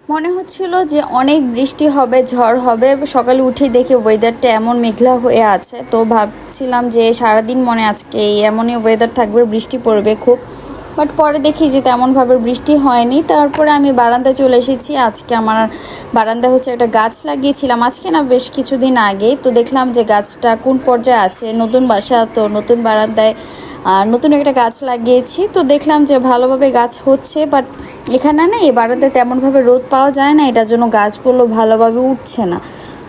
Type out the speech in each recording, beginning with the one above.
মনে হচ্ছিল যে অনেক বৃষ্টি হবে, ঝড় হবে। সকালে উঠে দেখি ওয়েদারটা এমন মেঘলা হয়ে আছে, তো ভাবছিলাম যে সারাদিন মনে আজকে এমনই ওয়েদার থাকবে, বৃষ্টি পড়বে খুব। বাট পরে দেখি যে তেমনভাবে বৃষ্টি হয়নি। তারপরে আমি বারান্দায় চলে এসেছি। আজকে আমার বারান্দায় হচ্ছে একটা গাছ লাগিয়েছিলাম, আজকে না বেশ কিছুদিন আগে। তো দেখলাম যে গাছটা কোন পর্যায়ে আছে, নতুন বাসা তো নতুন বারান্দায় নতুন একটা গাছ লাগিয়েছি। তো দেখলাম যে ভালোভাবে গাছ হচ্ছে, বাট এখানে না এই বারান্দায় তেমনভাবে রোদ পাওয়া যায় না, এটার জন্য গাছগুলো ভালোভাবে উঠছে না।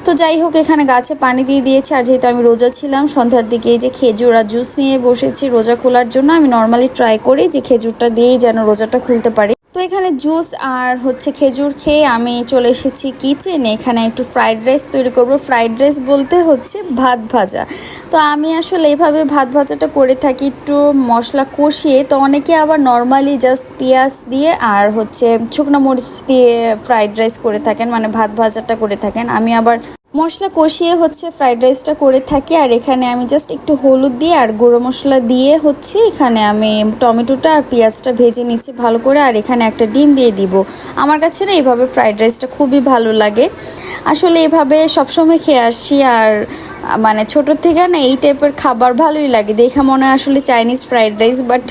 তো যাই হোক, এখানে গাছে পানি দিয়ে দিয়েছি। আর যেহেতু আমি রোজা ছিলাম, সন্ধ্যার দিকে এই যে খেজুর আর জুস নিয়ে বসেছি রোজা খোলার জন্য। আমি নর্মালি ট্রাই করি যে খেজুরটা দিয়েই যেন রোজাটা খুলতে পারি। তো এখানে জুস আর হচ্ছে খেজুর খেয়ে আমি চলে এসেছি কিচেনে। এখানে একটু ফ্রাইড রাইস তৈরি করব। ফ্রাইড রাইস বলতে হচ্ছে ভাত ভাজা। তো আমি আসলে এইভাবে ভাত ভাজাটা করে থাকি একটু মশলা কষিয়ে। তো অনেকে আবার নর্মালি জাস্ট পেঁয়াজ দিয়ে আর হচ্ছে শুকনো মরিচ দিয়ে ফ্রাইড রাইস করে থাকেন, মানে ভাত ভাজাটা করে থাকেন। আমি আবার মশলা কষিয়ে হচ্ছে ফ্রাইড রাইসটা করে থাকি। আর এখানে আমি জাস্ট একটু হলুদ দিয়ে আর গুঁড়ো মশলা দিয়ে হচ্ছে এখানে আমি টমেটোটা আর পেঁয়াজটা ভেজে নিচ্ছি ভালো করে। আর এখানে একটা ডিম দিয়ে দিব। আমার কাছে না এইভাবে ফ্রাইড রাইসটা খুবই ভালো লাগে। আসলে এভাবে সবসময় খেয়ে আসছি। আর মানে ছোট থেকে না এই টাইপের খাবার ভালোই লাগে দেখে মনে হয় আসলে চাইনিজ ফ্রাইড রাইস। বাট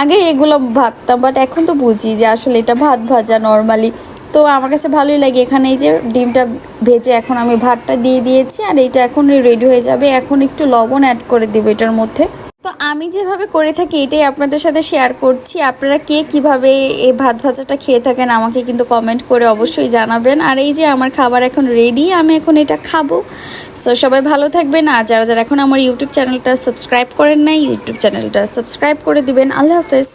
আগে এগুলো ভাবতাম, বাট এখন তো বুঝি যে আসলে এটা ভাত ভাজা নর্মালি। তো আমার কাছে ভালোই লাগে। এখানে এই যে ডিমটা ভেজে এখন আমি ভাতটা দিয়ে দিয়েছি, আর এইটা এখন রেডি হয়ে যাবে। এখন একটু লবণ অ্যাড করে দেবো এটার মধ্যে। তো আমি যেভাবে করে থাকি এটাই আপনাদের সাথে শেয়ার করছি। আপনারা কে কিভাবে এই ভাত ভাজাটা খেয়ে থাকেন আমাকে কিন্তু কমেন্ট করে অবশ্যই জানাবেন। আর এই যে আমার খাবার এখন রেডি, আমি এখন এটা খাবো। সো সবাই ভালো থাকবেন। আর যারা যারা এখন আমার ইউটিউব চ্যানেলটা সাবস্ক্রাইব করেন নাই, ইউটিউব চ্যানেলটা সাবস্ক্রাইব করে দিবেন। আল্লাহ হাফেজ।